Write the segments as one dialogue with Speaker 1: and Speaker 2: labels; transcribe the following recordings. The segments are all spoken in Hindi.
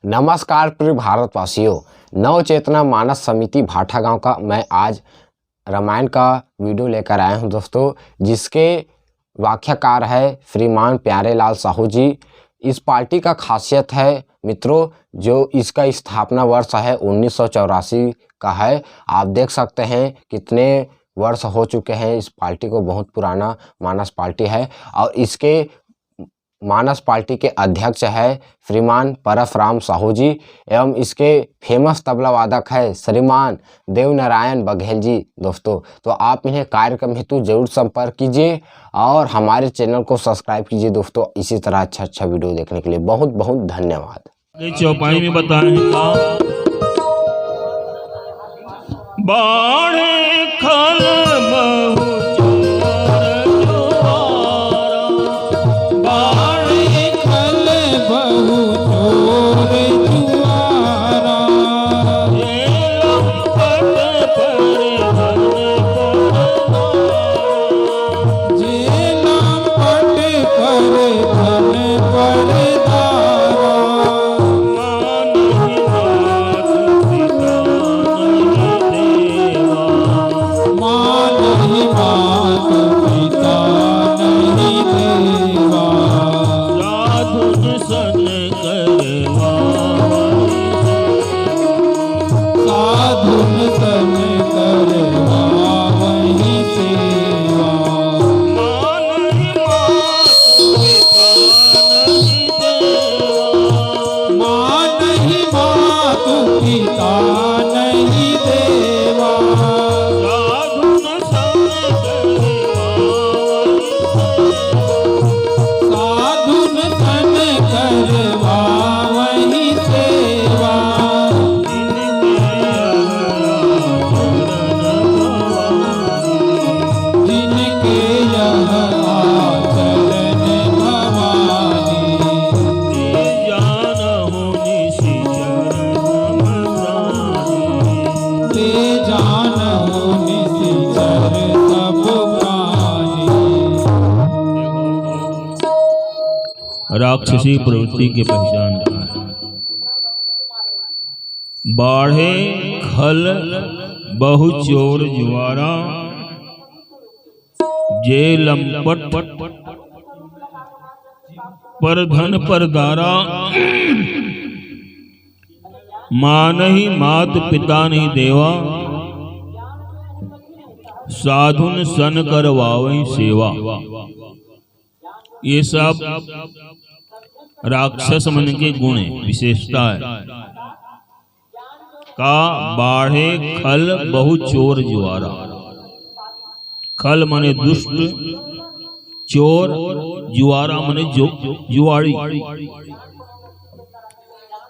Speaker 1: नमस्कार प्रिय भारतवासियों, नव चेतना मानस समिति भाठा गांव का मैं आज रामायण का वीडियो लेकर आया हूं दोस्तों, जिसके व्याख्याकार है श्रीमान प्यारेलाल साहू जी। इस पार्टी का खासियत है मित्रों, जो इसका स्थापना वर्ष है 1984 का है। आप देख सकते हैं कितने वर्ष हो चुके हैं इस पार्टी को, बहुत पुराना मानस पार्टी है। और इसके मानस पार्टी के अध्यक्ष है श्रीमान परशुराम साहू जी, एवं इसके फेमस तबला वादक है श्रीमान देवनारायण बघेल जी दोस्तों। तो आप इन्हें कार्यक्रम हेतु जरूर संपर्क कीजिए और हमारे चैनल को सब्सक्राइब कीजिए दोस्तों। इसी तरह अच्छा वीडियो देखने के लिए बहुत बहुत धन्यवाद।
Speaker 2: चौपाई में बताएंगे बाढ़े खल राक्षसी प्रवृत्ति की पहचान। बाढ़े खल बहु चोर जुआरा, जे लंपट पर धन पर दारा, माँ नहीं मात पिता नहीं देवा, साधुन सन करवावई सेवा। ये सब राक्षस मन के गुण विशेषता है। का बाढ़े खल बहु चोर जुआरा। खल माने दुष्ट, चोर, जुआरा माने जुआड़ी।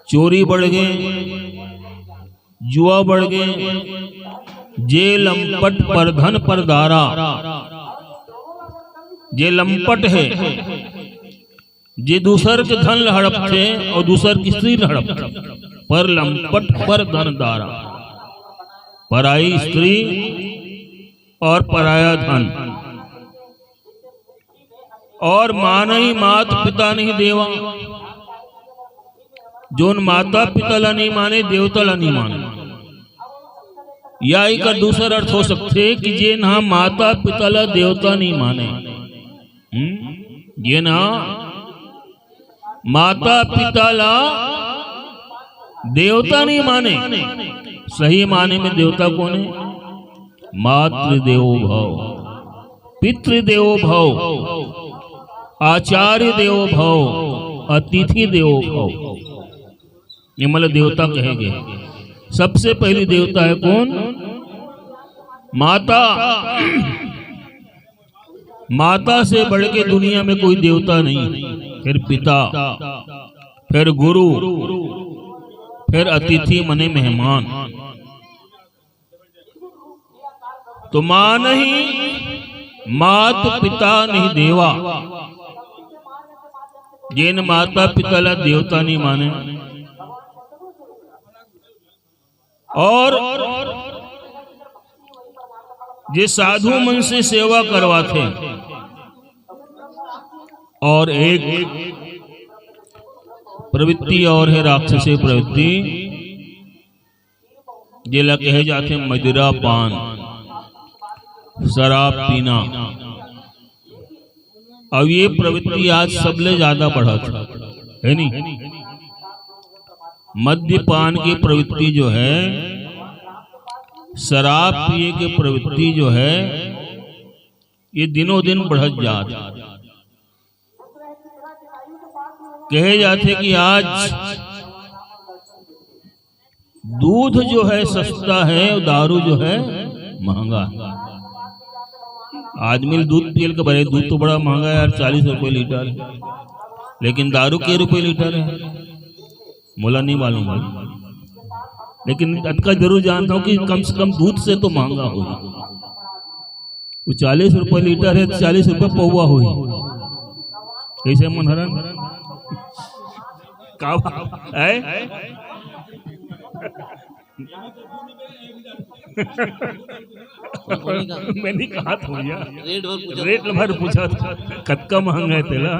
Speaker 2: चोरी बढ़ गए, जुआ बढ़ गए, जे लंपट पर धन पर दारा। जे लंपट है, जे दूसर के धन हड़प थे और दूसर की स्त्री हड़प थे, पर लंपट पर धन दारा। पराई स्त्री और पराया धन, और माँ नहीं मात पिता नहीं देवा। जोन माता पिता ला नहीं माने, देवता ला नहीं माने। या एक दूसरा अर्थ हो सकते कि जे ना माता पिता ला देवता नहीं माने, ये ना माता पिता ला देवता नहीं माने। सही माने में देवता कौन है? मातृदेवो भव, पितृदेवो भव, आचार्य देवो भव, अतिथि देवो भव। ये मतलब देवता कहेंगे। सबसे पहली देवता है कौन? माता। माता से बढ़ के दुनिया में कोई देवता नहीं। फिर पिता, फिर गुरु, फिर अतिथि मने मेहमान। तो मां नहीं मात पिता नहीं देवा। जिन माता पिता ला देवता नहीं माने। और जे साधु मन से सेवा करवाते, और एक प्रवृत्ति और है राक्षसी प्रवृत्ति, जिला कहे जाते मदिरा पान, शराब पीना। अब ये प्रवृत्ति आज सबले ज्यादा बढ़ा है नहीं। मद्यपान की प्रवृत्ति जो है, शराब पिए की प्रवृत्ति जो है, ये दिनों दिन बढ़त जात। कहे जाते कि आज दूध जो है सस्ता है और दारू जो है महंगा। आदमी दूध पियल के बड़े, दूध तो बड़ा महंगा है यार, 40 रुपए लीटर है, लेकिन दारू के रुपए लीटर है मोला नहीं मालूम है, लेकिन अटका जरूर जानता हूँ कि कम से कम दूध से तो महंगा हो। वो 40 रुपए लीटर है, 40 रुपए पौवा हो। कैसे मनहरन का है? मैंने कहा था भैया, रेट भर पूछा था, कत्का महंगा है तेला।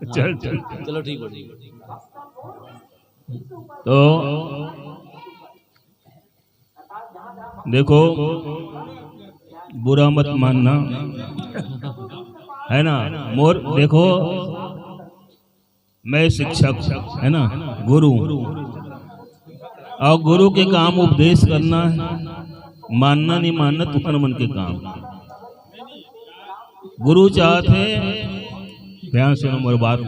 Speaker 2: चल चल
Speaker 3: चलो ठीक हो।
Speaker 2: तो देखो, बुरा मत मानना, है ना। मोर देखो, मैं शिक्षक, है ना, गुरु, और गुरु के काम उपदेश करना है, मानना नहीं मानना तुम्हारे मन के काम। गुरु चाहते, ध्यान से मेरी बात,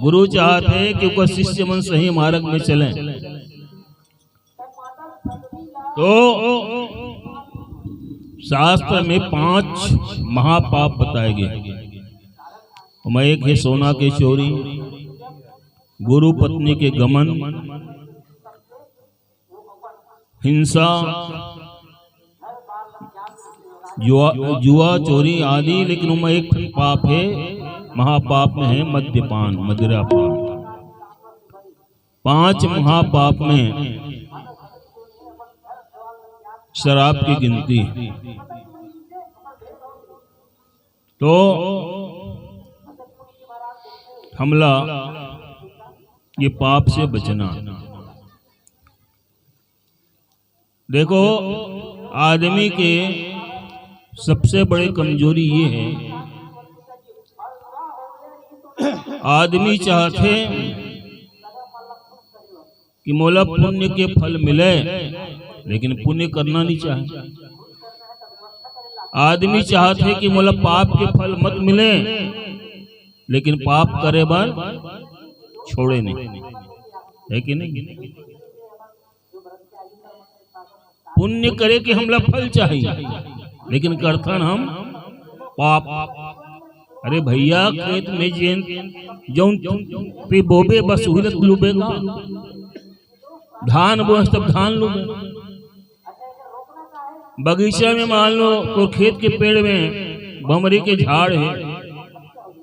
Speaker 2: गुरु चाहते हैं कि उसका शिष्य मन सही मार्ग में चले। तो शास्त्र में 5 महापाप बताए गए। मैं एक है सोना के चोरी, गुरु पत्नी के गमन, हिंसा, जुआ चोरी आदि। लेकिन उनमें एक पाप है, महापाप में है मद्यपान, मदिरापान। 5 महापाप में शराब की गिनती। तो हमला ये पाप से बचना। देखो, आदमी के सबसे बड़ी कमजोरी ये है, आदमी चाहते कि मोला पुण्य के फल मिले, लेकिन पुण्य करना नहीं चाहे। आदमी चाहते कि मोला पाप के फल मत मिले, लेकिन पाप करे बार छोड़े नहीं, है कि नहीं। पुण्य करे कि हमला फल चाहिए, लेकिन करथन हम पाप। अरे भैया, खेत में जौन पे बोबे बस उहिलत लुबेगा, धान बोस तब धान लुबे। बगीचा में मान लो तो खेत के पेड़ में बमरी के झाड़ है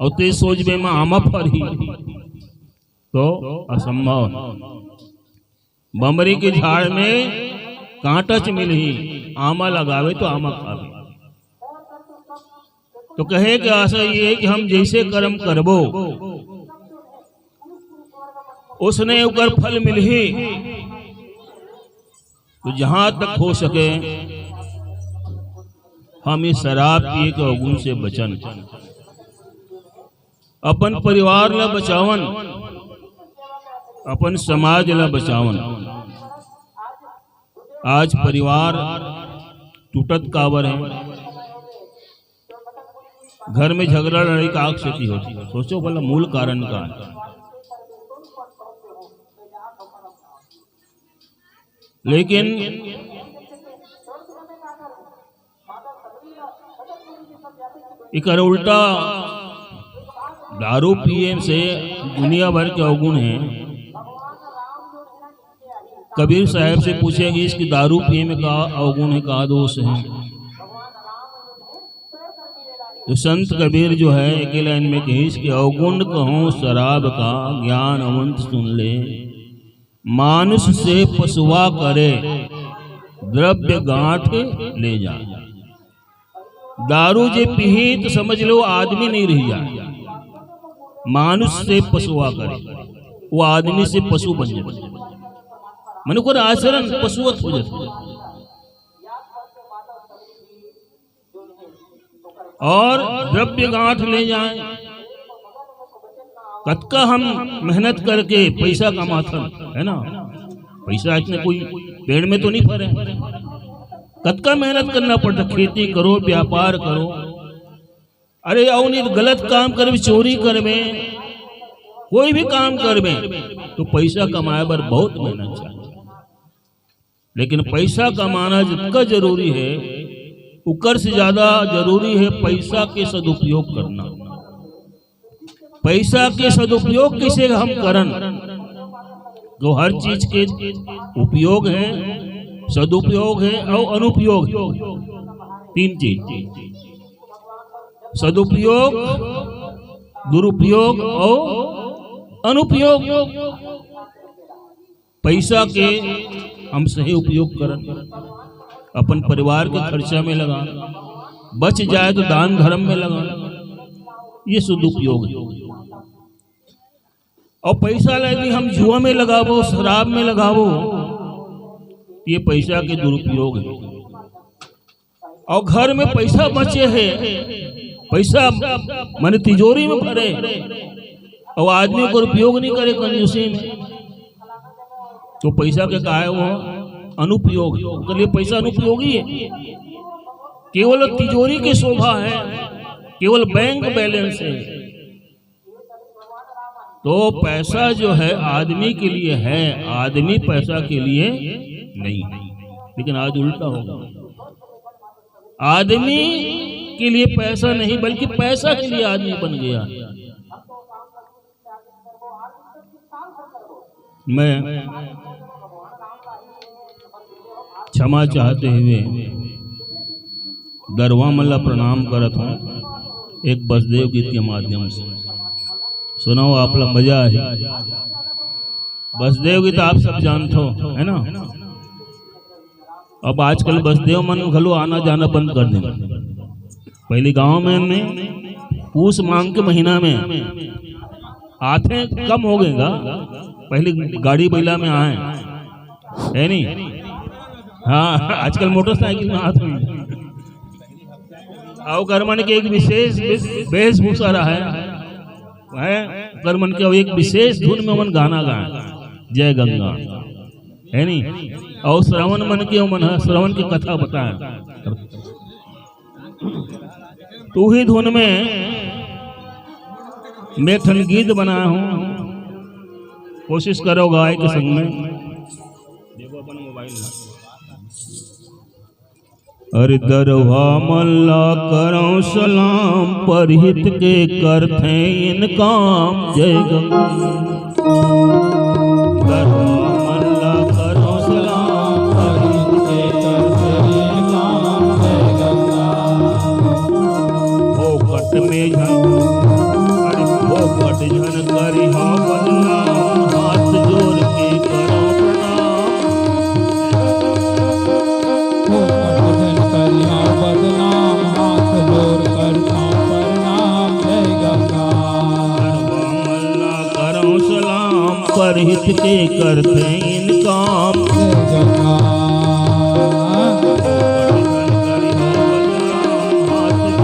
Speaker 2: और तेज सोच में आमा फरी, तो असंभव। बमरी के झाड़ में कांटा च मिलही, आमा लगावे तो आमा खावे। तो कहे कि आशा ये है कि हम जैसे कर्म करबो उसने ऊपर फल मिलही। तो जहां तक हो सके हम इस शराब पिए के अवगुण से बचन, अपन परिवार ला बचावन, अपन समाज ला बचावन। आज परिवार टूटत काबर है, घर में झगड़ा लड़ाई का आग क्षति होती है। सोचो भला मूल कारण का है। लेकिन एक उल्टा दारू पिए से दुनिया भर के अवगुण हैं। कबीर साहब से पूछेंगे इसकी दारू पिए में का अवगुण है, का दोष है। तो संत कबीर जो है एक लाइन में कही, इसके अवगुण कहो शराब का, ज्ञान अवंत सुन ले। मानुष से पशुआ करे, द्रव्य गांठ ले जा। दारू जे पी तो समझ लो आदमी नहीं रह जा। मानुष से पशुआ करे, वो आदमी से पशु बन जाए, मन को आचरण पशुवत हो जाता। और द्रव्य गांठ ले जाए, कतका हम मेहनत करके पैसा कमाथन, है ना, पैसा इतने कोई पेड़ में तो नहीं फरे, कतका मेहनत करना पड़ता, खेती करो, व्यापार करो, अरे और नहीं गलत काम कर, चोरी कर में, कोई भी काम कर में तो पैसा कमाए बर बहुत मेहनत चाहिए। लेकिन पैसा कमाना जितना जरूरी है, उकर से ज्यादा जरूरी है पैसा के सदुपयोग करना। पैसा के सदुपयोग कैसे हम करन, जो हर चीज के उपयोग है, सदुपयोग है और अनुपयोग, तीन चीज, सदुपयोग, दुरुपयोग और अनुपयोग। पैसा के हम सही उपयोग करन, अपन परिवार के खर्चा में लगा, बच जाए तो दान धर्म में लगा, ये सदुपयोग है। और पैसा यदि हम जुआ में लगावो, शराब में लगावो, ये पैसा के दुरुपयोग है। और घर में पैसा बचे है, पैसा मन तिजोरी में भरे और आदमी को उपयोग नहीं करे कंजूसी में, तो पैसा के का है वो अनुपयोग, उसके लिए पैसा अनुपयोगी है। केवल तिजोरी की शोभा है, केवल बैंक बैलेंस है। तो पैसा जो है आदमी के लिए है, आदमी पैसा के लिए नहीं। लेकिन आज उल्टा होगा, आदमी के लिए पैसा नहीं बल्कि पैसा के लिए आदमी बन गया। मैं क्षमा चाहते हुए दरवा मल्ला प्रणाम करत हूँ एक बसदेव गीत के माध्यम से। सुनाओ आप लोग, मजा है। बसदेव गीत आप सब जानते हो, है ना। अब आजकल बसदेव मन घलो आना जाना बंद कर देना। पहले गांव में पूस मांग के महीना में आते कम हो गए, पहले गाड़ी बैला में आए, है नहीं। हाँ, आजकल मोटरसाइकिल में हाथ में आओ। कर्मन के एक विशेष वेशभूषा रहा है, कर्मन के एक विशेष धुन में मन गाना गाए, जय गंगा, है नहीं। और श्रवण मन के मन श्रवण की कथा बताए, तो ही धुन में मैं ठन गीत बनाया हूँ। कोशिश करो गाय के संग में। देखो अपन मोबाइल, अरे दरवा मल्ला करो सलाम, परहित के करते इन काम, जय गंगा। दरवा मल्ला करो सलाम, परहित के करते इन काम, जय गंगा। फोकट में झन, अरे फोकट झन करी हाँ बदनाम, हाथ जोड़ के करो प्रणाम। बदनाम हाथ जोड़ करता प्रणाम, जय गंगा। मल्ला करो सलाम, परहित के करते इन काम, जय गंगा। हाथ जोड़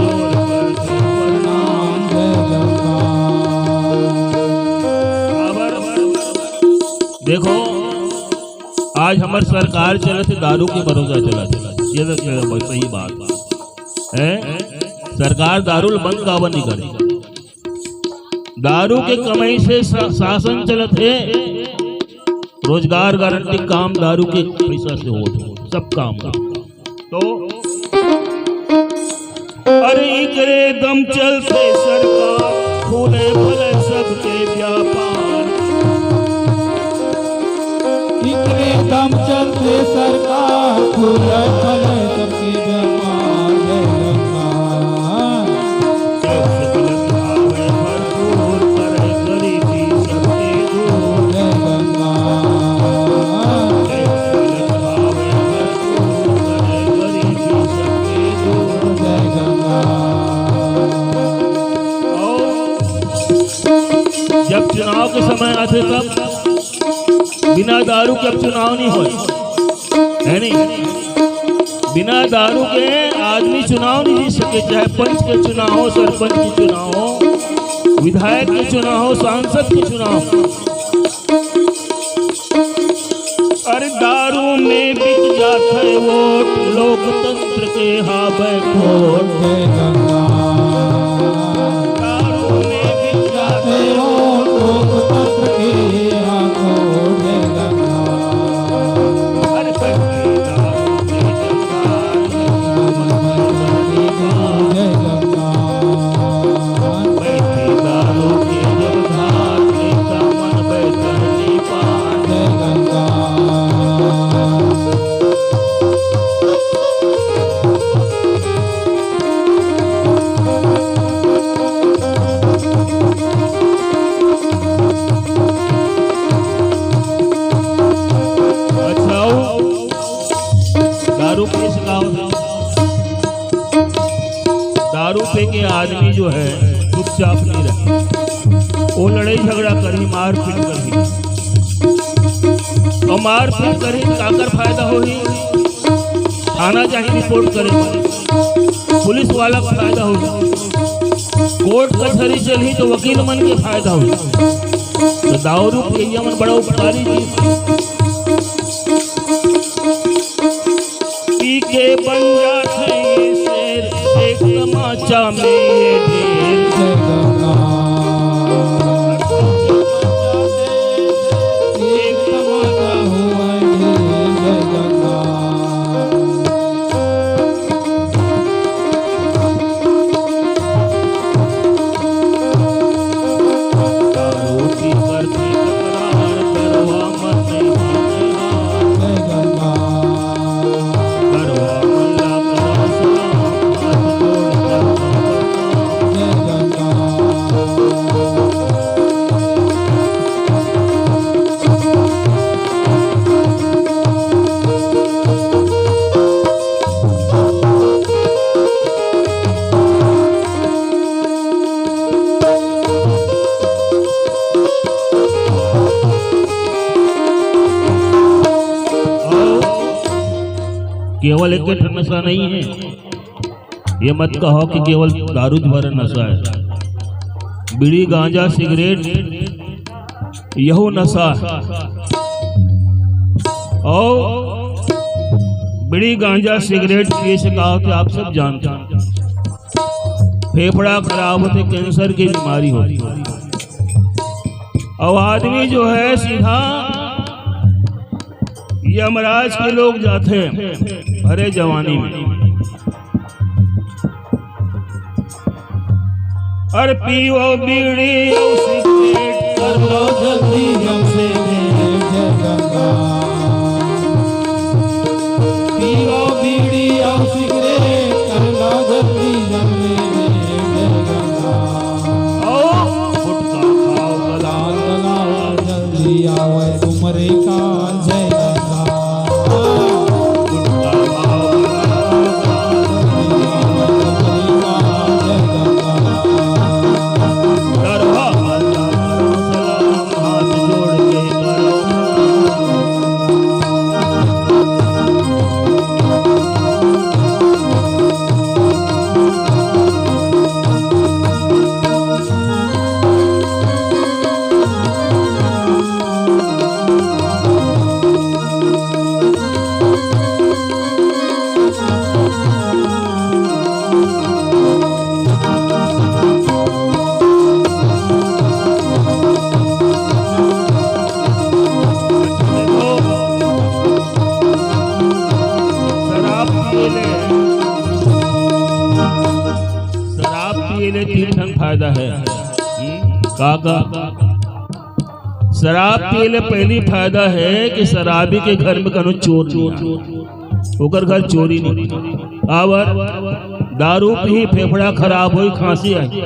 Speaker 2: करते प्रणाम, जय गंगा। देखो आज हमारी सरकार चलत है दारू के भरोसा चलत, ये तो सही बात है। सरकार दारू बंद काबर नहीं करे, दारू के कमाई से शासन चलत है। रोजगार गारंटी काम दारू के पैसा से हो, सब काम का। तो अरे करे दम चलते सरकार, फूले फले सबके व्यापार,
Speaker 3: इतने दम चलते सरकार, फूले फले सबके व्यापार, जय
Speaker 2: जब चुनाव के समय आते तब बिना दारू के अब चुनाव नहीं होए, है नहीं। बिना दारू के आदमी चुनाव नहीं जीत सके, चाहे पंच के चुनाव हो, सरपंच के चुनाव हो, विधायक के चुनाव हो, सांसद के चुनाव हो। अरे दारू में बिक जाता है वोट, लोकतंत्र के हावे खोट। दारू में बिक जाता है वोट,
Speaker 3: लोकतंत्र के हाथों में गंगा।
Speaker 2: अरे बैठी दारू में
Speaker 3: जय गंगा।
Speaker 2: बैठी दारू के जब धार, नेता मन बैठनी पार।
Speaker 3: जय गंगा।
Speaker 2: अच्छा दारू पे से का होता है? दारू पे के आदमी जो है चुपचाप नहीं रहे, वो लड़ाई झगड़ा करी, मारपीट करी, और मारपीट करी काकर फायदा होगी? थाना जाही रिपोर्ट करे, पुलिस वाला का फायदा होगी, कोर्ट कचहरी चली तो वकील मन के फायदा होगी। तो दारू पिया मन बड़ा उपकारी चीज, पी के बन जाते ये शेर, एक तमाचा में ये ढेर।
Speaker 3: जय गंगा। एक तमाचा हुआ ढेर। जय गंगा।
Speaker 2: दारू पी करते तकरार, करवा मन नहीं माने हार।
Speaker 3: जय गंगा।
Speaker 2: करवा मल्ला करा सलाम, हाथ जोड़ कर
Speaker 3: जय गंगा।
Speaker 2: केवल एक नशा नहीं है, ये मत कहो कि केवल दारू भरा नशा है। बीड़ी गांजा सिगरेट यहो नशा है। और बीड़ी गांजा सिगरेट पिए से कहा कि आप सब जानते हैं फेफड़ा खराब होते, कैंसर की बीमारी होती है। और आदमी जो है सीधा यमराज के लोग जाते हैं भरे जवानी में। अरे पियो बीड़ी और सिगरेट,
Speaker 3: कर लो जल्दी हमसे मेरे। जय गंगा। पियो बीड़ी और सिगरेट, कर लो जल्दी हमसे मेरे। जय गंगा।
Speaker 2: और गुटखा खाओ
Speaker 3: लाल
Speaker 2: गलाल
Speaker 3: गलाओ जल्दी आवे उम्र का। जय गंगा।
Speaker 2: गुटखा खाओ
Speaker 3: जय गंगा।
Speaker 2: करवा मल्ला सलाम, हाथ जोड़ के करो। शराब पिए तीन ठन फायदा है। काका शराब पिए पहली फायदा है कि शराबी के घर में कनो चोर नहीं, ओकर घर चोरी नहीं आवर। दारू पी फेफड़ा खराब हुई, खांसी आई,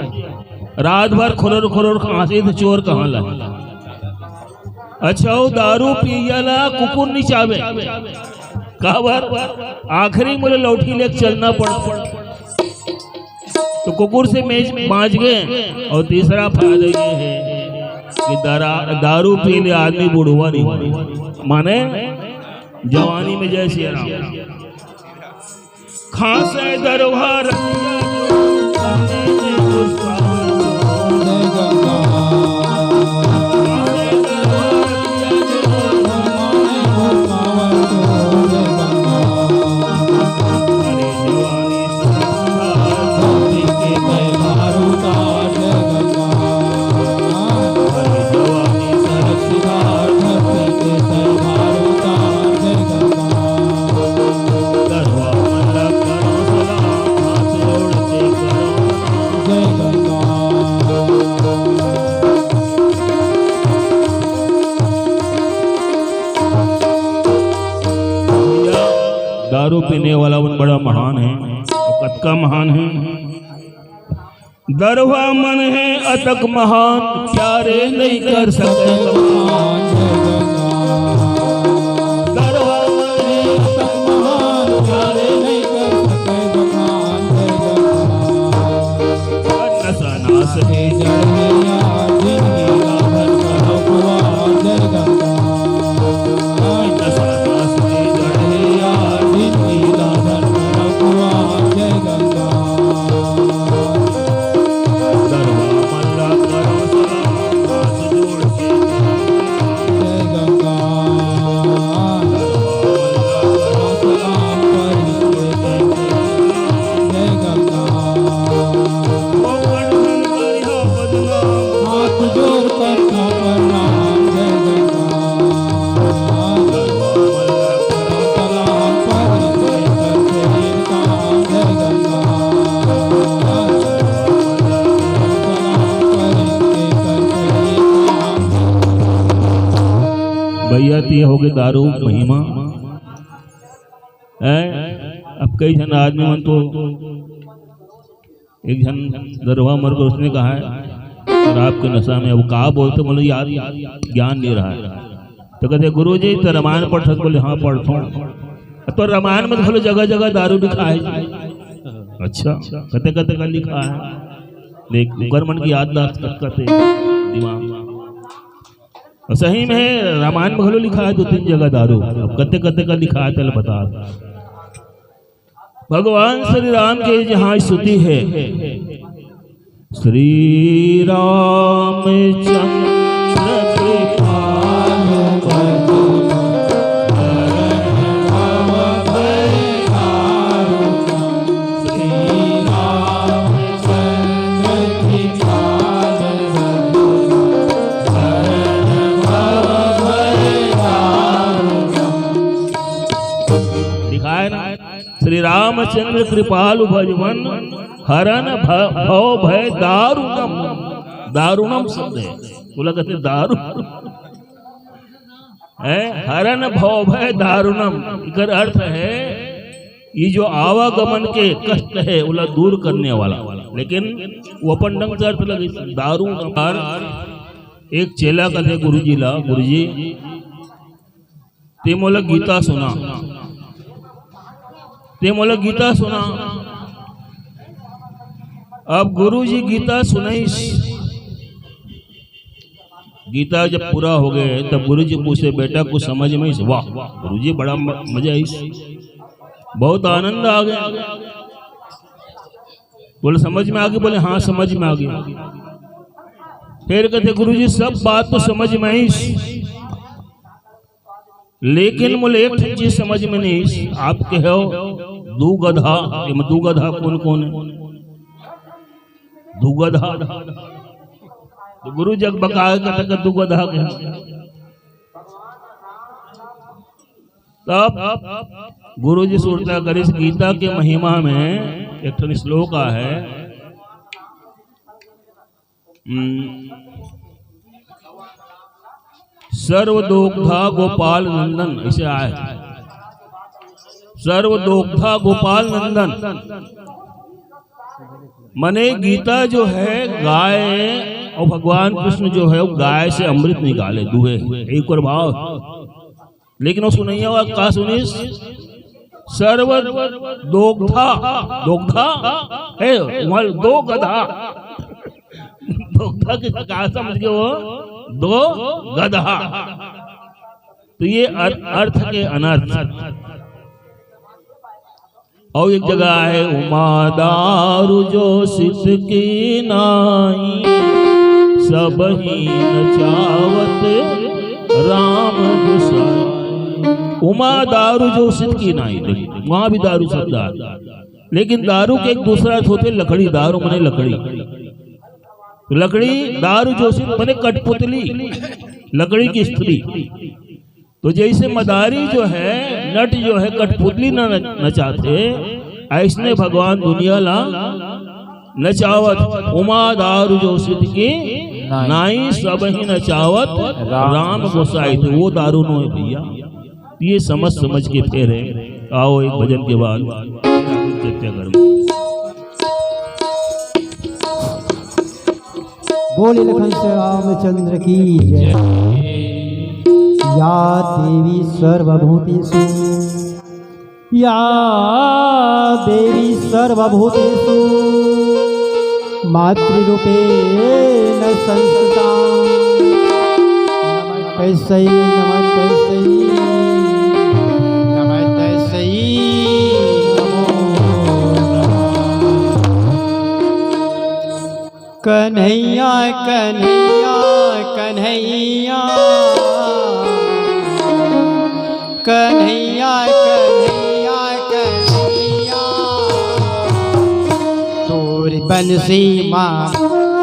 Speaker 2: रात भर खुरर खुरर खांसी तो चोर कहाँ ला। अच्छा वो दारू पियला कुकुर नहीं चावे, काबर आखिरी मुझे लौठी लेके चलना पड़, तो कुकुर से मेज बाज गए। और तीसरा फायदा ये है कि दारू पीने आदमी बुढ़वा नहीं होने, माने जवानी में जय श्री राम। खांसे दरवा दारू पीने वाला वो बड़ा महान है और कतका महान है। दरवा मन है अतक महान, प्यारे नहीं कर सके दरवा मन है अतक महान, प्यारे नहीं कर सके नशा नाश है भैया तो ये हो गई दारू महिमा है। अब कई जन आदमी मन तो एक जन दरवा मर कर उसने कहा है शराब के नशा में, अब कहा बोलते बोले यार ज्ञान दे रहा है, तो कहते गुरु जी तो रामायण पढ़ सकते, बोले हाँ पढ़ता तो रामायण में बोले जगह जगह दारू लिखा है। अच्छा कहते कहते का लिखा है, देख मन की याददाश्त करते दिमाग सही में रामायण में लिखा है 2-3 जगह दारू, अब कते कते का लिखा है चल बता। भगवान श्री राम के जहाँ स्तुति है, श्री राम चंद्र श्री रामचंद्र कृपालु भजवन हरन भव भय दारुणम, दारुणम शब्द है, बोला कहते दारू है, हरन भव भय दारुणम, इसका अर्थ है ये जो आवागमन के कष्ट है उला दूर करने वाला, लेकिन वो अपन ढंग से अर्थ लगे दारू। एक चेला कहते गुरुजी ला, गुरुजी ते मोला गीता सुना, ते मोला गीता सुना। अब गुरुजी गीता सुनाइस, गीता जब पूरा हो गए तब गुरुजी पूछे बेटा कुछ समझ में? वाह गुरुजी बड़ा मजा आई, बहुत आनंद आ गया। बोले समझ में आ गई? बोले हाँ समझ में आ गया। फिर कहते गुरुजी सब बात तो समझ में आई, लेकिन मुझे एक चीज समझ में नहीं, आप कहो दू गधा, दू गधा कौन कौन है? दू गधा तो गुरु जग बकाए कहते दू गधा के। तब गुरु जी सुरता करे गीता के महिमा में एक श्लोक है, सर्वदोग्धा गोपाल नंदन, इसे आए सर्वदोग्धा गोपाल नंदन, मने गीता जो है गाय और भगवान कृष्ण जो है वो गाय से अमृत निकाले दुहे एक और भाव, लेकिन वो सुनैया हुआ का सुनिस सर्व दोग्धा, दोग्धा है दो गधा, दोग्धा के कहा समझ गए वो दो गधा। तो ये अर्थ के अनर्थ। और एक जगह है उमा दारू जो सिद्ध की नाई, सब ही नचावत राम गोसाई। उमा दारू जो सिद्ध की नाई, वहां भी दारू शब्द आता, लेकिन दारू के एक दूसरा अर्थ होते लकड़ी। दारू मने लकड़ी, तो लकड़ी दारू जो सिद्ध मने कठपुतली, लकड़ी की स्त्री। तो जैसे मदारी जो है, नट जो है कठपुतली न नचाते, ऐसने भगवान दुनिया ला नचावत। उमा दारू जो सिद्ध की नाई, सब ही नचावत राम गोसाई। तो वो दारू नो है भैया। ये समझ के फेरे। आओ एक भजन के बाद चर्चा करूं।
Speaker 4: बोले लखन श्री रामचंद्र की जय। या देवी सर्वभूतेषु, या देवी सर्वभूतेषु मातृरूपेण संस्थिता। नमस्तै नमस्तै नमस्तै कन्हैया कन्हैया कन्हैया कन्हैया कन्हैया कन्हैया। तोर बंसी माँ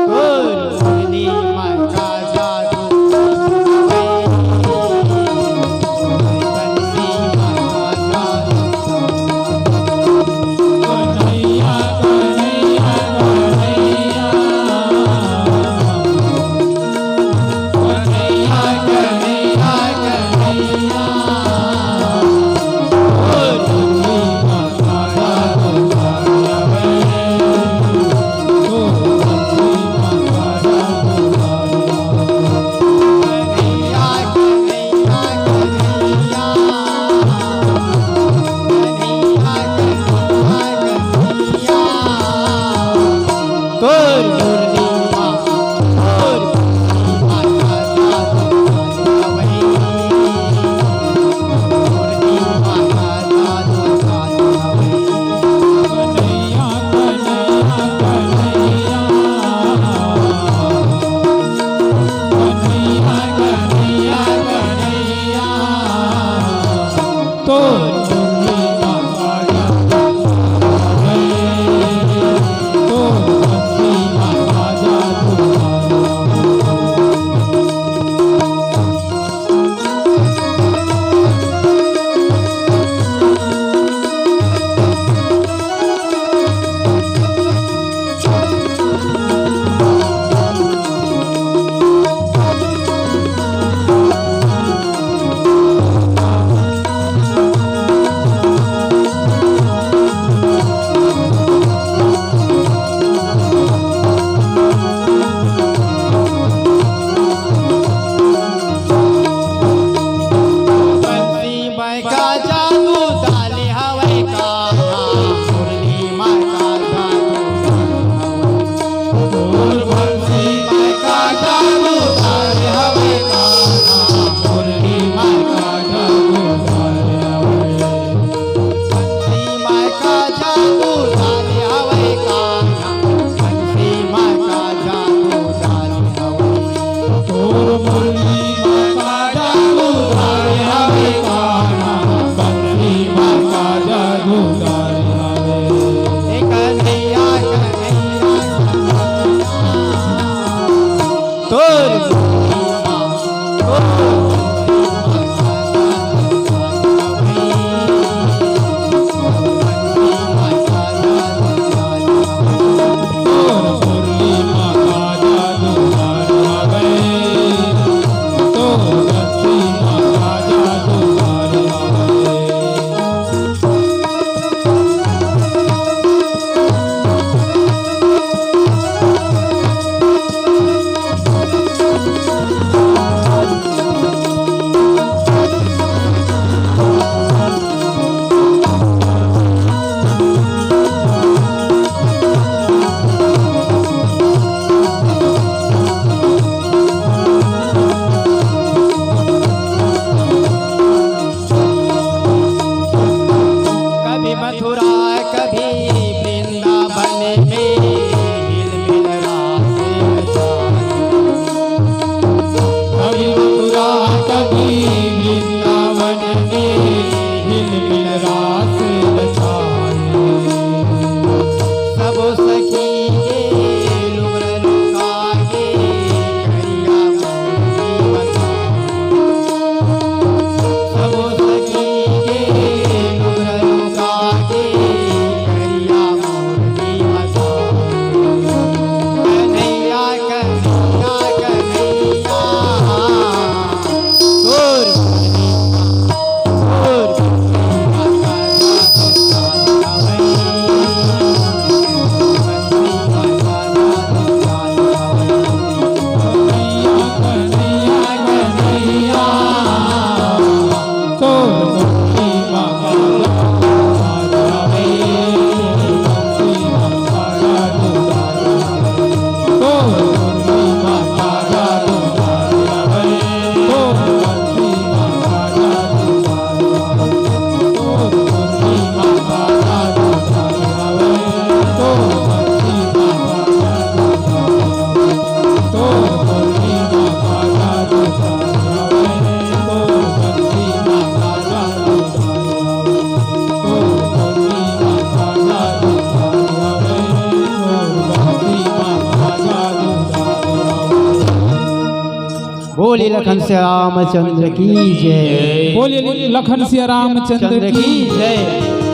Speaker 4: तोर मुरली माँ का जादू, तोर बंसी माँ का जादू।
Speaker 3: कन्हैया कन्हैया कन्हैया कन्हैया कन्हैया कन्हैया।
Speaker 4: बोले लखन से रामचंद्र की जय।
Speaker 3: बोलिए लखन सिया रामचंद्र
Speaker 4: चंद्र
Speaker 3: की
Speaker 4: की जय।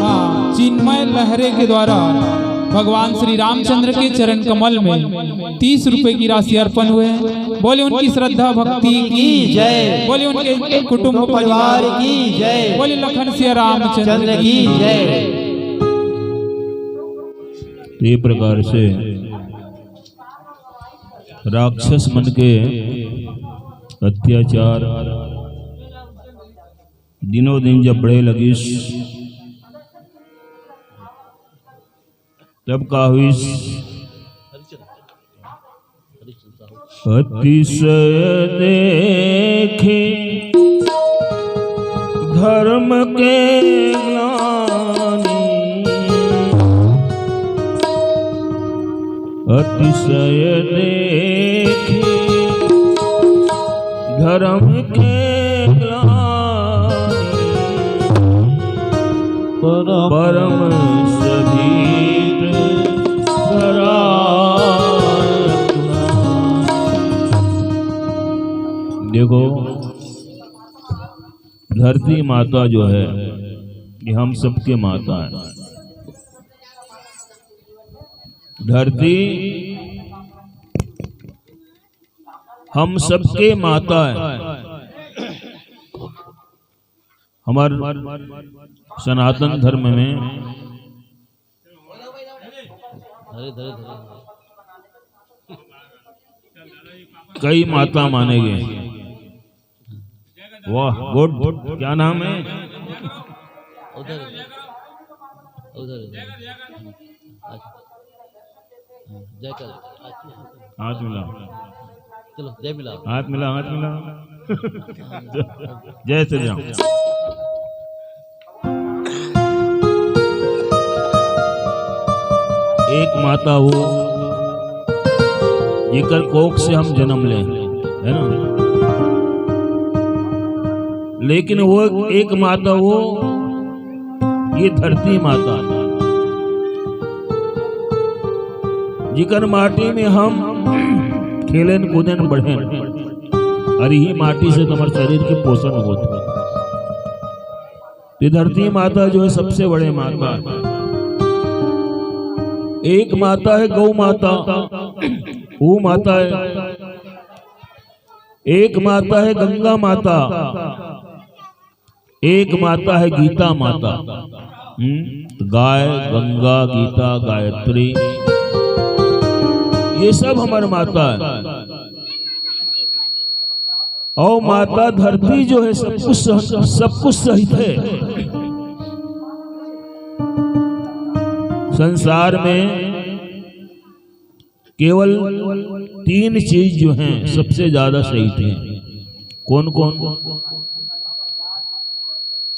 Speaker 3: हाँ, चिन्मय लहरे के द्वारा भगवान श्री रामचंद्र के चरण कमल में 30 रुपए की राशि अर्पण हुए। बोले उनकी श्रद्धा भक्ति की जय। बोले उनके कुटुंब
Speaker 4: परिवार की जय।
Speaker 3: बोले लखन सिया रामचंद्र
Speaker 4: चंद्र की जय।
Speaker 2: ये प्रकार से राक्षस मन के अत्याचार दिनों दिन जब बढ़े लगी, तब का हुई अतिशय देखे धर्म के ग्लानि, अतिशय देखे धर्म के ग्लानि, परम सभीर देखो, धरती माता जो है ये हम सबके माता है। धरती हम सबके माता है। हमारे सनातन धर्म में कई माता माने गए। वाह, गुड गुड। क्या नाम है?
Speaker 5: उधर उधर जय कर,
Speaker 2: हाथ मिला,
Speaker 5: चलो जय मिला,
Speaker 2: हाथ मिला, हाथ मिला। जय श्री राम। एक माता वो जेकर कोख से हम जन्म ले, है ना, लेकिन वो एक माता वो ये धरती माता, जिकर माटी में हम खेलन कूदन बढ़े, अरे ही माटी से तुम्हारे शरीर के पोषण होते। ये धरती माता जो है सबसे बड़े माता है। एक माता है गौ माता, वो माता है। एक माता है गंगा माता, एक माता है गीता माता। गाय, गंगा, गीता, गायत्री, ये सब हमारी माता है। और माता धरती जो है सब कुछ सहित है। संसार में केवल 3 चीज जो हैं सबसे ज्यादा सहित हैं। कौन कौन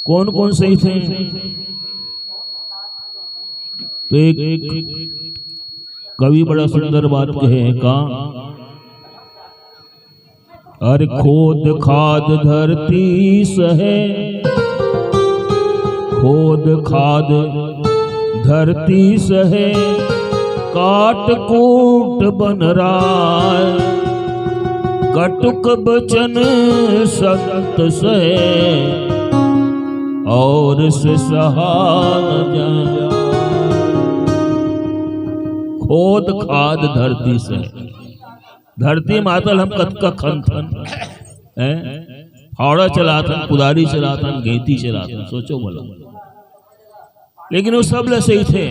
Speaker 2: कौन कौन सहित हैं? तो एक कवि बड़ा सुंदर बात कहे का, अरे खोद खाद धरती सहे, खोद खाद धरती सहे, काट कूट बन राय, कटुक बचन संत सहे, और से सहा न जाए। खोद खाद धरती से, धरती मातल हम कत का खन फावड़ा चलाता, कुदारी चलाता, घेती चलाता, सोचो बोलो। लेकिन वो सब सही थे।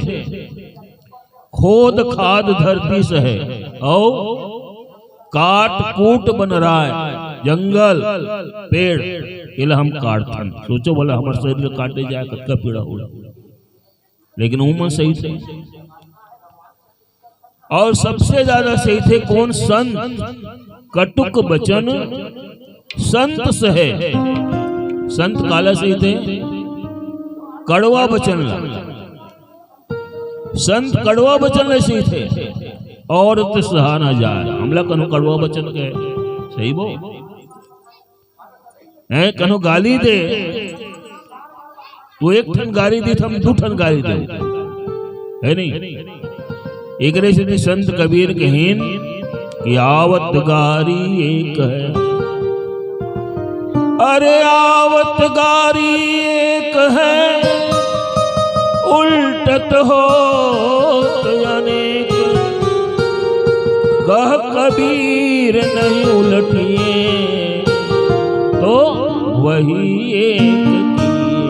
Speaker 2: खोद खाद धरती से है, और काट कूट बन रहा है, जंगल पेड़ ये हम काटते। सोचो बोला हमारे शरीर काटे जाए कत्का पीड़ा हो, लेकिन उमन सही थे। और सबसे ज्यादा सही थे कौन? संत। कटुक बचन संत सहे, संत काला सही थे, कड़वा बचन, संत कड़वा बचन सही थे, और तो सहा ना जाए। हमला कनो कड़वा बचन के सही बो है, कनो गाली दे तो 1 ठन गाली दी, हम 2 ठन गाली दे, है नहीं। एक से संत कबीर कहीन कि आवत गारी एक है, अरे आवत गारी एक है, उल्टत होत अनेक। कह कबीर नहीं उलटिए, तो वही एक किए।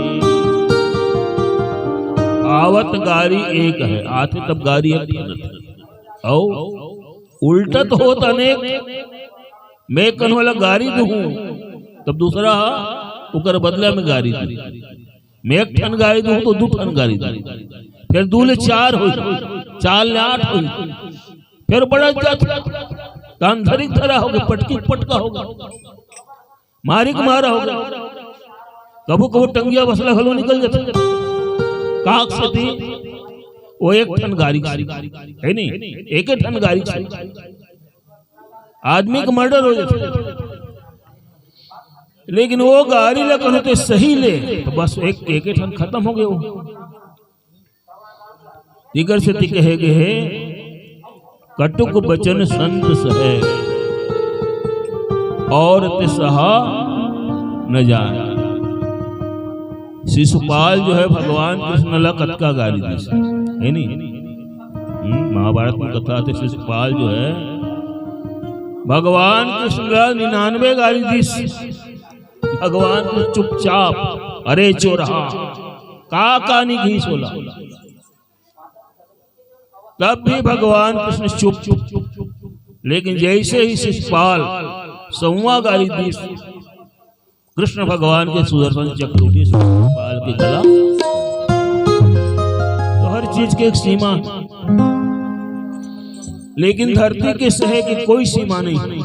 Speaker 2: आवत गारी एक है, आते तब गारी एक औ उल्टत होत अनेक। मैं कन वाला गारी दूं तब दूसरा उकर बदला में गारी दूं। मैं एक ठन गारी दूं तो दू ठन गारी दूं, फिर दू ले 4 हो, 4 ले 8 हो, फिर बड़ा जात कांधरी तरह होगा, पटकी पटका होगा, मारिक मारा होगा। कबू कबू टंगिया बसला हलो निकल जाता काक से थी वो एक ठन गारी है नहीं, एक ठन गारी आदमी का मर्डर हो जाता। लेकिन वो गाड़ी लगा होते सही ले तो बस एक ठन खत्म हो गए। वो दिगर से कहे गए कटुक बचन संत सहे, और ते सहा न जाए। शिशुपाल जो है भगवान कृष्ण ला कतका गाली दी है नहीं। महाभारत में कथा थे शिशुपाल जो है भगवान कृष्ण ला 99 गाली दी। भगवान को चुपचाप अरे चोरहा का नहीं घी सोला, तब भी भगवान कृष्ण चुप। लेकिन जैसे ही शिशुपाल 100वां गाली दी, कृष्ण भगवान के सुदर्शन चक्र उठी शिशुपाल की गला। तो हर चीज की एक सीमा, लेकिन धरती के सहे की कोई सीमा नहीं।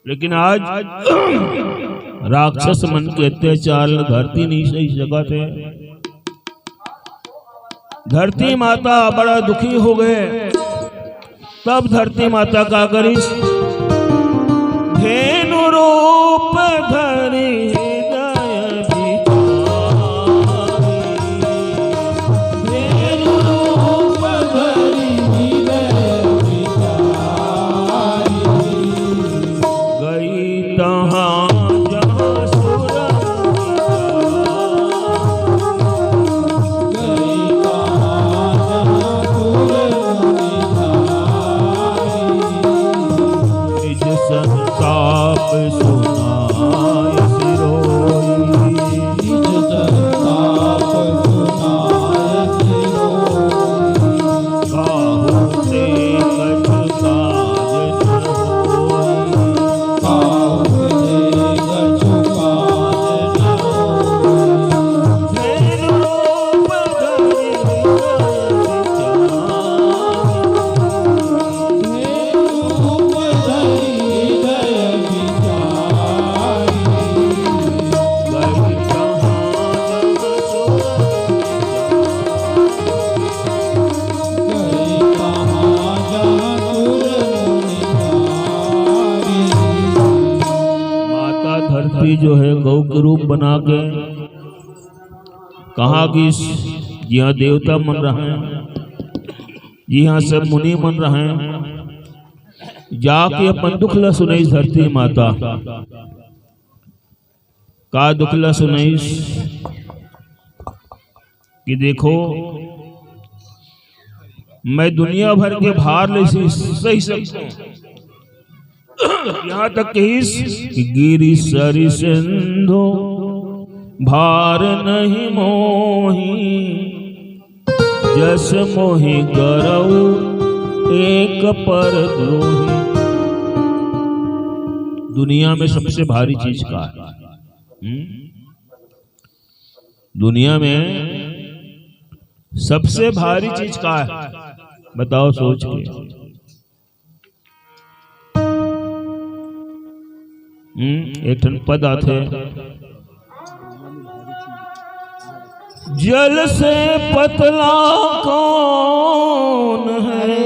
Speaker 2: लेकिन आज राक्षस मन के अत्याचार धरती नहीं सही जगह थे। धरती माता बड़ा दुखी हो गए। तब धरती माता का करिस धेनु रूप धरि हृदय बिचारी, धेनु रूप धरि हृदय बिचारी। गई तहाँ जहाँ सुर संताप सुनाय सिरोई, निज संताप सुनाय सिरोई। काहू से कछु काज न होई, काहू से कछु काज न होई। धेनु रूप धरि धरती जो है गौ के रूप बना के कहा कि यहाँ देवता मन रहे हैं, यहाँ सब मुनि मन रहे हैं। जाके अपन दुख ला सुनाइस धरती माता, का दुख ला सुनाइस कि देखो मैं दुनिया भर के भार ले सही सकता हूँ। यहाँ तक कि गिरी सरी सिंधु भार नहीं मोही, जस मोहि गरऊ एक पर द्रोही। दुनिया में सबसे भारी चीज का है? दुनिया में सबसे भारी चीज का है? बताओ सोच के। एक ठन पद आते जल से पतला कौन है,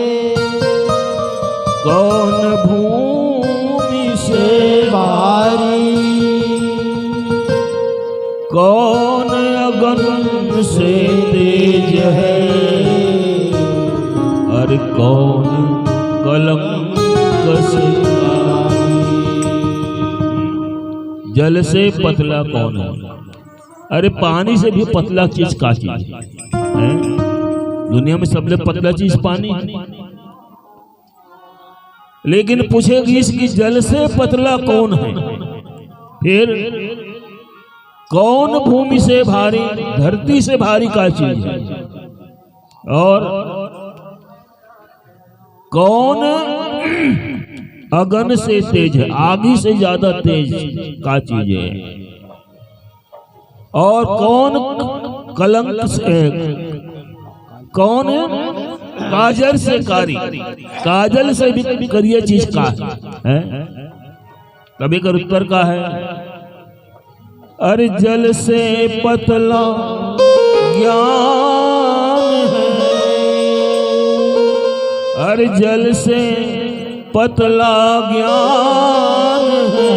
Speaker 2: कौन भूमि से भारी, कौन अगन से तेज है, और कौन कलंक से जल से पतला कौन है? अरे पानी से भी पतला चीज का चीज है? दुनिया में सबसे पतला चीज पानी है। लेकिन पूछेगी इसकी जल से पतला कौन है? फिर कौन भूमि से भारी, धरती से भारी का चीज है? और कौन अगन से तेज है, आगी से ज्यादा तेज का चीज है? और कौन कलंक से, कौन काजल से कारी, काजल से भी करिए चीज का है? कभी कर उत्तर का है, अरे जल से पतला ज्ञान है, अरे जल से पतला ज्ञान है,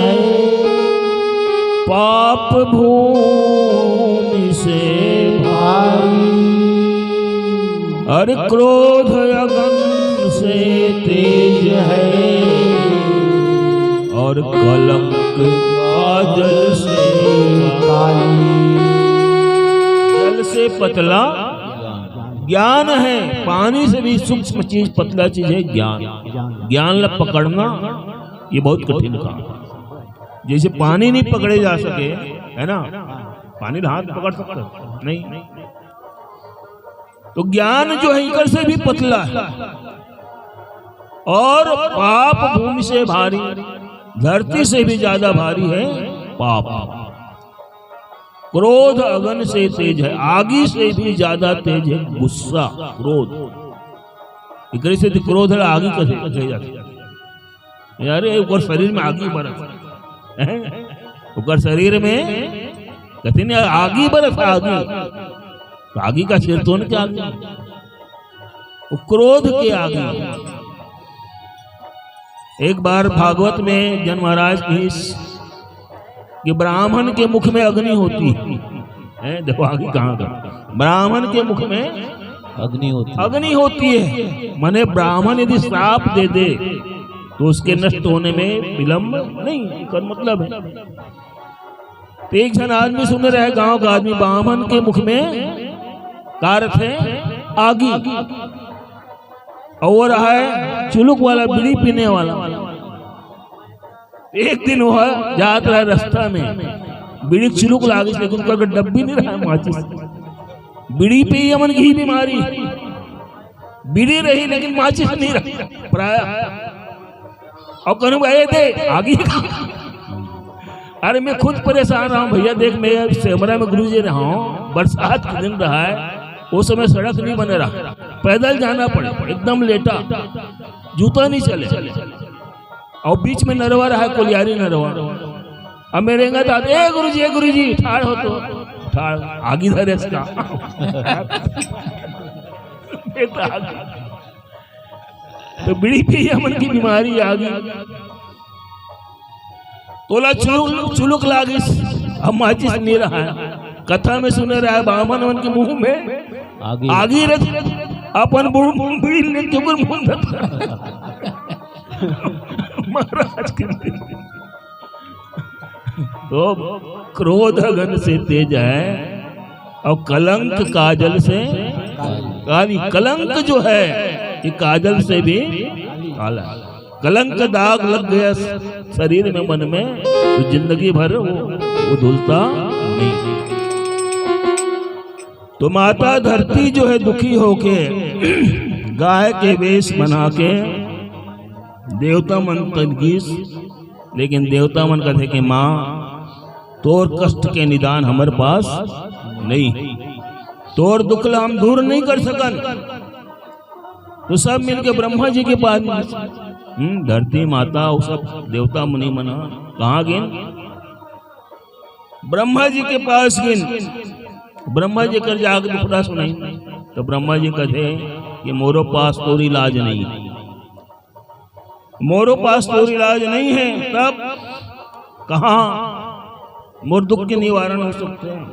Speaker 2: पाप भूमि से भारी, अरे क्रोध अगन से तेज है, और कलंक काजल से काली। जल से पतला ज्ञान है, पानी से भी सूक्ष्म चीज पतला चीज है ज्ञान। ज्ञान ला पकड़ना ये बहुत कठिन काम। जैसे पानी नहीं पकड़े जा सके, है ना, पानी हाथ पकड़ सकता नहीं, तो ज्ञान जो है इकर से भी पतला है। और पाप भूमि से भारी, धरती से भी ज्यादा भारी है पाप। क्रोध अगन से तेज है, आगी से भी ज्यादा तेज है गुस्सा, क्रोध। इकरे से क्रोध आगी कैसे कहे जाती यार? ऊपर शरीर में आगी बरस, ऊपर शरीर में कहते नहीं आगी बरस, आगी तो आगी का सिर तो क्या आगी, वो क्रोध के आगी। एक बार भागवत में जन महाराज की कि ब्राह्मण के मुख में अग्नि होती है, देखो आगे कहाँ का, ब्राह्मण के मुख में अग्नि होती है। माने ब्राह्मण यदि श्राप दे दे तो उसके नष्ट होने में विलंब नहीं कर मतलब है। तो एक जन आदमी सुन रहे, गांव का आदमी, ब्राह्मण के मुख में कारत है आगी, और है चुलुक वाला, बीड़ी पीने वाला। एक दिन वो जात रहा रास्ता में, बीड़ी चुलुक लागे, लेकिन उसका डब्बी नहीं रहा माचिस। बीड़ी पे यमन घी बीमारी, बीड़ी रही लेकिन माचिस नहीं रही प्राय। और कहूँ भाई दे आगे, अरे मैं खुद परेशान रहा हूँ भैया, देख मैं सेमरा में गुरुजी रहा हूँ, बरसात का दिन रहा है, उस समय सड़क नहीं बने रहा, पैदल जाना पड़े, एकदम लेटा, जूता नहीं चले, और बीच में नरवा रहा है, कोलियारी नरवा। अब मेरे ए गुरुजी ठाड़ हो, तो ठाड़ आगे धरे इसका तो बीड़ी पी मन की बीमारी आ गई, तोला चुलुक लागिस, अब माचिस नहीं रहा है। कथा में सुने रहा है ब्राह्मण मन के मुंह में आगी रख, अपन बीड़ी लेके मुंह महाराज के तो क्रोध अगन से तेज है, और कलंक काजल से काली। कलंक जो है ये काजल से भी काला। कलंक दाग लग गया शरीर में, मन में, तो जिंदगी भर वो धुलता नहीं। तो माता धरती जो है दुखी होके गाय के वेश बना के देवता मन तनगीस, लेकिन देवता मन कहते कि माँ तोर कष्ट के निदान हमारे पास नहीं, तोर दुख ला हम दूर नहीं कर सकन। तो सब मिलके ब्रह्मा जी के पास, धरती माता वो सब देवता मुनि मना कहाँ गिन, ब्रह्मा जी के पास गिन। ब्रह्मा जी कर जाग दुखड़ा सुनाई, तो ब्रह्मा जी कहते कि मोरो पास तोरी इलाज नहीं, मोरो पास तोरी इलाज नहीं है, तब कहाँ मोर दुख के निवारण हो सकते हैं।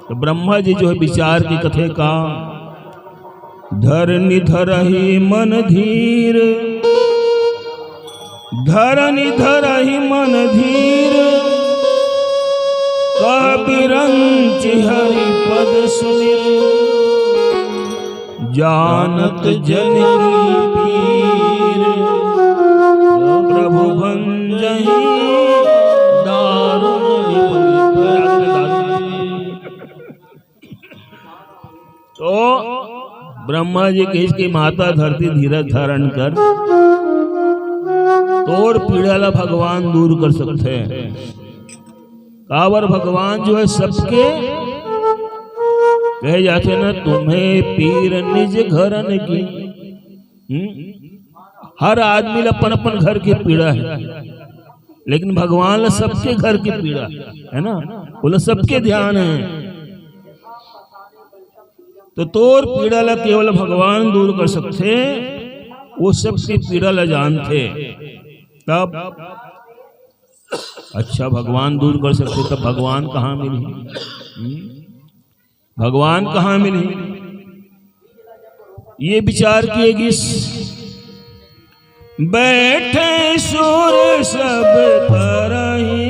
Speaker 2: तो ब्रह्मा जी जो है विचार की कथे का, धरनी धरहि मन धीर, धरनी धरहि मन धीर, कबीरंच हरि पद सुमिर जानत जन की पीर प्रभु भंजहि दारुण तो ब्रह्मा जी के इसकी माता धरती धीरज धारण कर तोर पीड़ाला भगवान दूर कर सकते हैं। कावर भगवान जो है सबके कहे जाते ना, तुम्हें पीर निज घरन की। हर आदमी अपन अपन घर की पीड़ा है, लेकिन भगवान सबके घर की पीड़ा है ना, बोले सबके ध्यान है। तो तोर पीड़ा ला केवल भगवान दूर कर सकते, वो सबकी पीड़ा ला जानते। तब अच्छा भगवान दूर कर सकते, तब भगवान कहाँ मिली? भगवान कहाँ मिली? ये विचार किएगी। बैठे सुर सब करहि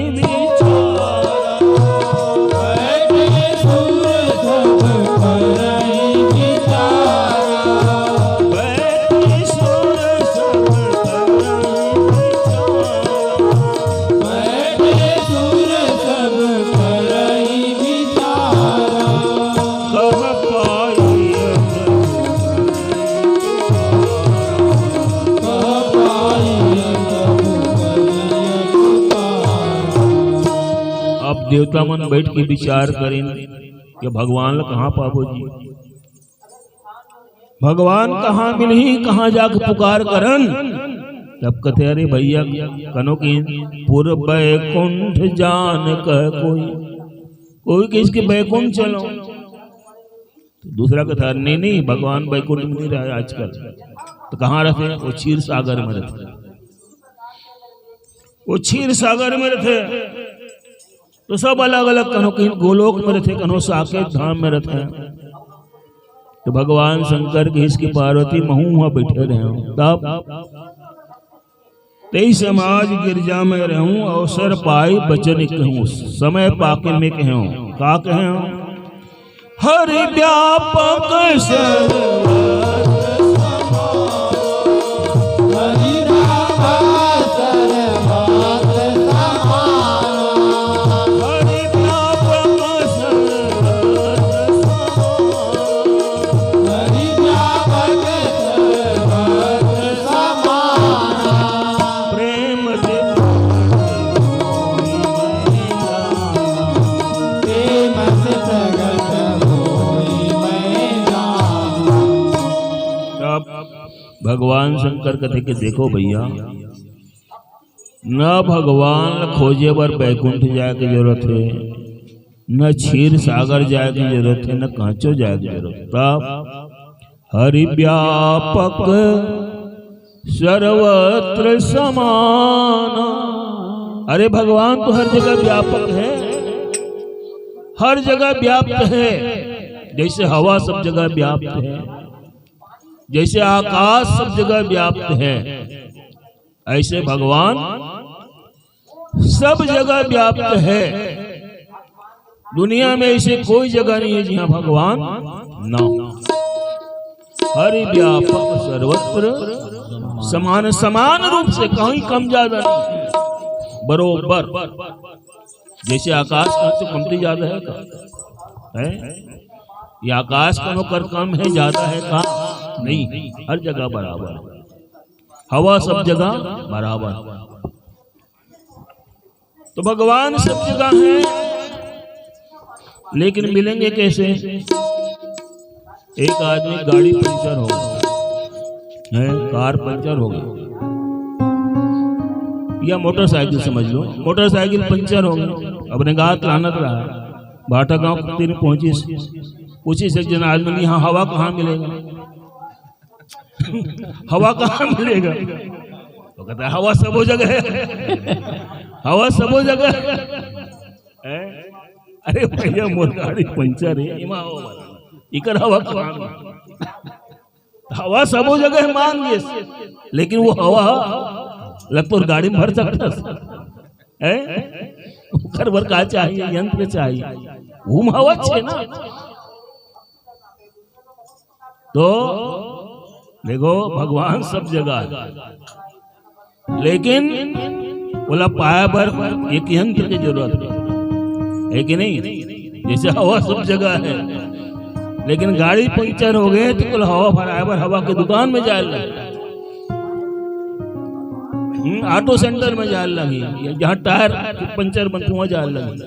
Speaker 2: देवता मन बैठ के विचार करें कि भगवान कहाँ पाबो जी, भगवान कहाँ मिलही, कहाँ जाके पुकार करन। तब कहते अरे भैया कनो की पूर्व बैकुंठ जान कह कोई किसके बैकुंठ चलो। तो दूसरा कहता नहीं नहीं भगवान बैकुंठ में नहीं रहे आजकल, तो कहाँ रहते? वो क्षीर सागर में रहते, वो क्षीर सागर में रहते। तो सब अलग अलग कनो कहीं गोलोक में रहते, कनो साकेत धाम में रहते हैं। तो भगवान शंकर के इसकी पार्वती महू वहां बैठे रहे। तब तेई समाज गिरजा में रहूं, अवसर पाई बचन कहूं, समय पाके में कहूं। का कहूं? हरि व्यापक भगवान शंकर कहते कि देखो भैया, न भगवान खोजे पर बैकुंठ जाए की जरूरत है, न क्षीर सागर जाए की जरूरत है, न कांचो जाए की जरूरत। तब हरि व्यापक सर्वत्र समान। अरे भगवान तो हर जगह व्यापक है, हर जगह व्याप्त है। जैसे हवा सब जगह व्याप्त है, जैसे आकाश सब जगह व्याप्त है, ऐसे भगवान सब जगह व्याप्त है। दुनिया में ऐसे कोई जगह नहीं है जहां भगवान ना। हरि व्यापक सर्वत्र समान, समान रूप से, कहीं कम ज्यादा नहीं, बरोबर। जैसे आकाश से कमती ज्यादा है का है? ये आकाश कनो कर कम है ज्यादा है का? नहीं, हर जगह बराबर। हवा सब जगह बराबर। तो भगवान सब जगह है, लेकिन मिलेंगे कैसे? एक आदमी गाड़ी पंचर हो गई, कार पंचर हो गई, या मोटरसाइकिल समझ लो, मोटरसाइकिल पंचर हो गई। अपने गात लानत रहा, भाटा गांव तीन पहुंची, पूछी से जन आदमी यहाँ हवा कहाँ मिलेगा? हवा कहाँ मिलेगा? तो कहता है हवा सब जगह है, हवा सब जगह है। अरे भैया मोर गाड़ी पंचर है, इकर हवा कहाँ? हवा सब जगह मान गए, लेकिन वो हवा लगभग गाड़ी में भर सकता ओकर बर का चाहिए? यंत्र चाहिए। घुमावत छे ना। तो देखो भगवान सब जगह है, लेकिन बोला पाया पर एक यंत्र की जरूरत है कि नहीं? जैसे हवा सब जगह है, लेकिन गाड़ी पंचर हो गए तो बोला हवा भराया पर हवा की दुकान में जाए लगी, ऑटो सेंटर में जाए लगी, जहाँ टायर पंचर बनते वहां जाए लगी।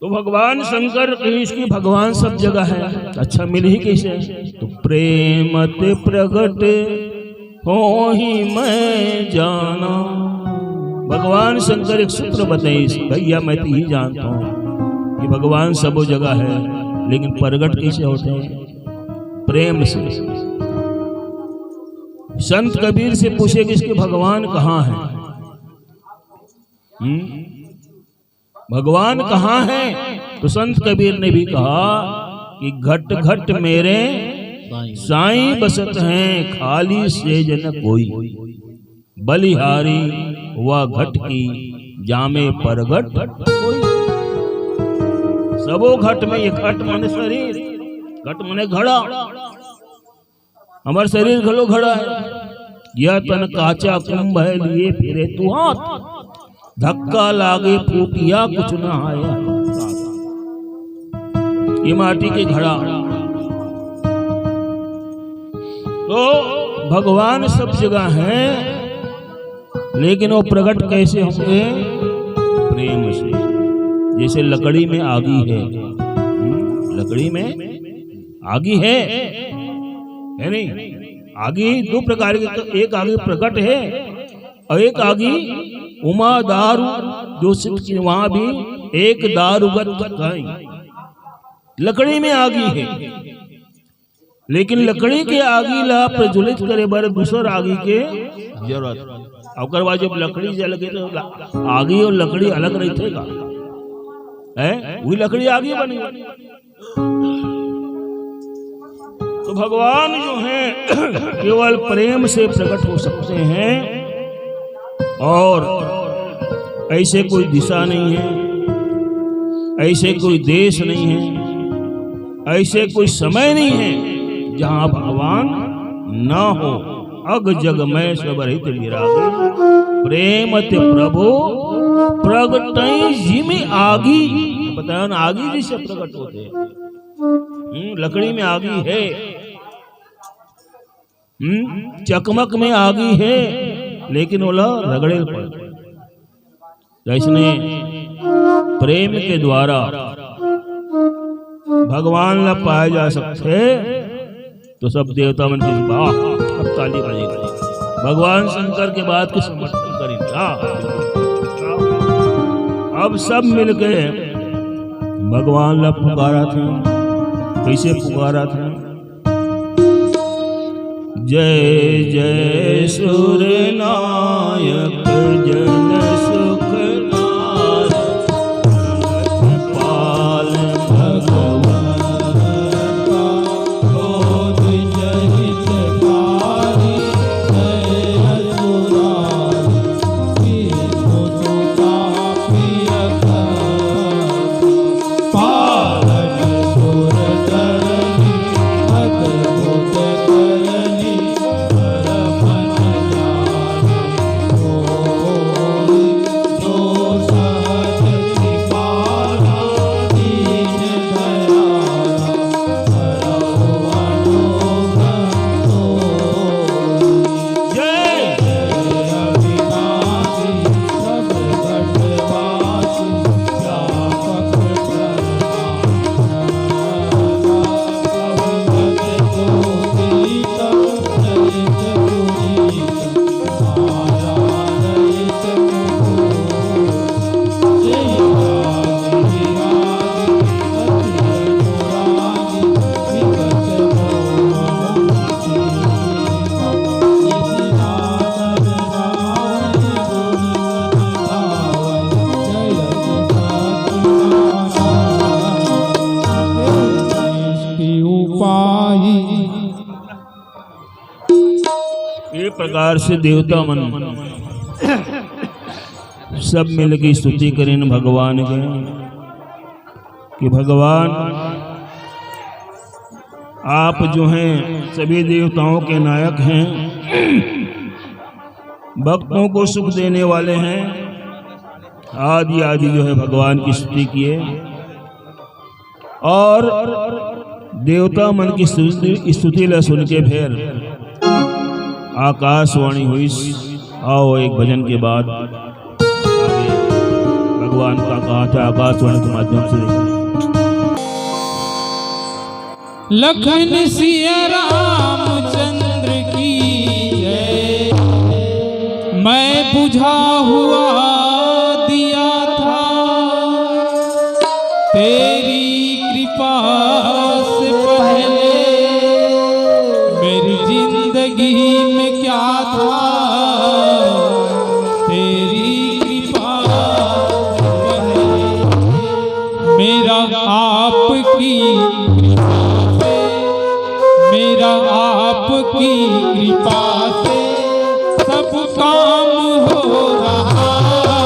Speaker 2: तो भगवान शंकर इसकी भगवान सब जगह है। अच्छा मिल ही कैसे? तो प्रेम ते प्रगट हो ही मैं जाना। भगवान शंकर एक सूत्र बताइए भैया, मैं तो ही जानता हूँ कि भगवान सब जगह है, लेकिन प्रगट कैसे होते हैं? प्रेम से। संत कबीर से पूछे कि इसके भगवान कहाँ है? भगवान कहाँ है? तो संत कबीर ने भी कहा कि घट घट मेरे साईं बसत हैं, खाली सेज न कोई, बलिहारी हुआ घट की जामे परगट कोई। सबो घट में, ये घट माने शरीर, घट माने घड़ा, हमार शरीर घड़ो घड़ा है। यह तन काचा कुंभ है, लिए फिरे तू हाथ, धक्का लागे फूटिया कुछ न आया। ये माटी के घड़ा। तो भगवान सब जगह है, लेकिन वो प्रकट कैसे होंगे? प्रेम से। जैसे लकड़ी में आगी है, लकड़ी में आगी है नहीं? आगी दो प्रकार की, तो एक आगी प्रकट है और एक आगी उमा दारू जो की, वहां भी एक दारुगत लकड़ी में आगी है, लेकिन लकड़ी के आगी ला प्रज्वलित करे बार दूसर आगी के जरूरत। और बाद जब लकड़ी जल गई तो आगी और लकड़ी अलग नहीं थे का है, वही लकड़ी आगी बनी। तो भगवान जो है केवल प्रेम से प्रकट हो सकते हैं, और ऐसे कोई दिशा नहीं है, ऐसे कोई देश नहीं है, ऐसे कोई समय नहीं है जहां भगवान ना हो। अग जग में सब रहित विरागे, प्रेम ते प्रभु प्रगटई जिमि आगी। बताया ना, आगी जिसे प्रकट होते हैं। लकड़ी में आगी है, चकमक में आगी है, लेकिन वो रगड़े पर। इसने प्रेम के द्वारा भगवान ला पाए जा सकते, तो सब देवता मन की वाह अब ताली बजेगी। भगवान शंकर के बाद के समर्थन करेंगे। अब सब मिलके भगवान ला पुकारा था। कैसे पुकारा था? जय जय सुर नायक जन सुख पाल भगवान का क्रोध जहित कारी, जय असुरारी सुता प्रिय पालन सुर तरनी अद्भुत करनी, प्रकार से देवता मन सब मिल के स्तुति करें भगवान के कि भगवान आप जो हैं सभी देवताओं के नायक हैं, भक्तों को सुख देने वाले हैं। आदि आदि जो है भगवान की स्तुति किए और देवता मन की स्तुति ला सुन के फिर आकाशवाणी हुई। आओ एक भजन के बाद आगे भगवान का कहा था आकाशवाणी के माध्यम से देखें।
Speaker 3: लखन सिया रामचंद्र की जय। मैं बुझा हुआ दिया था, तेरी कृपा से पहले मेरी जिंदगी में क्या था। तेरी कृपा से पहले मेरा आपकी आपकी कृपा से सब काम हो रहा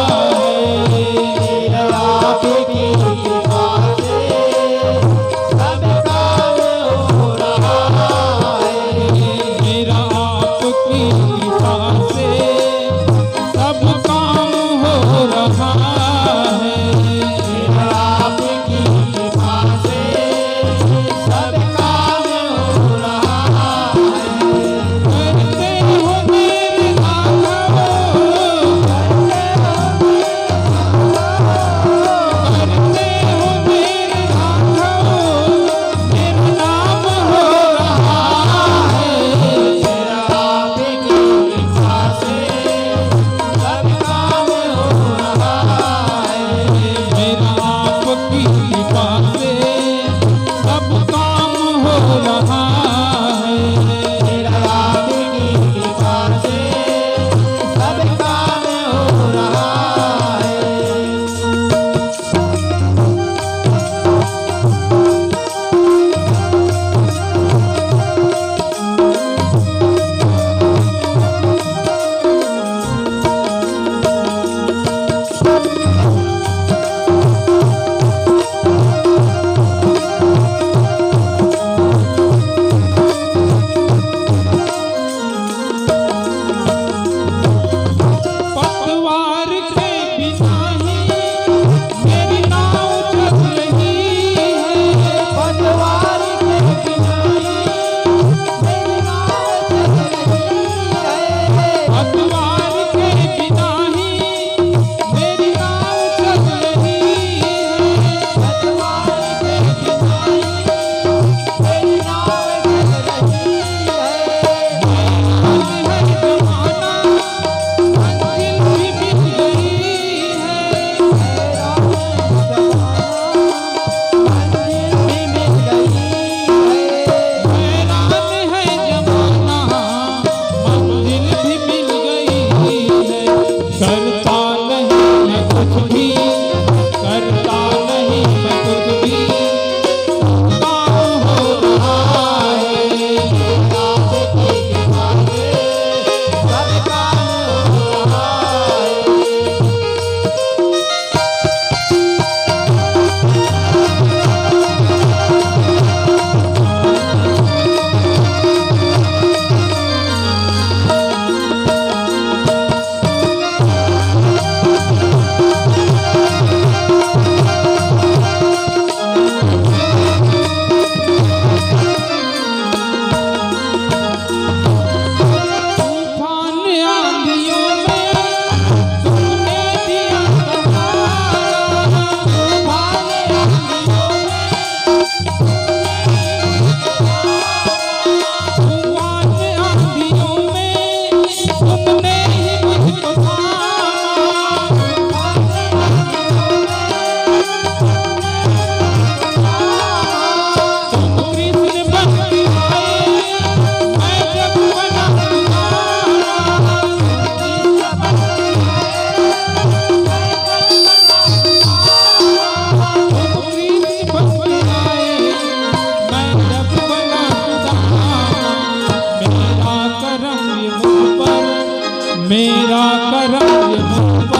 Speaker 3: कराए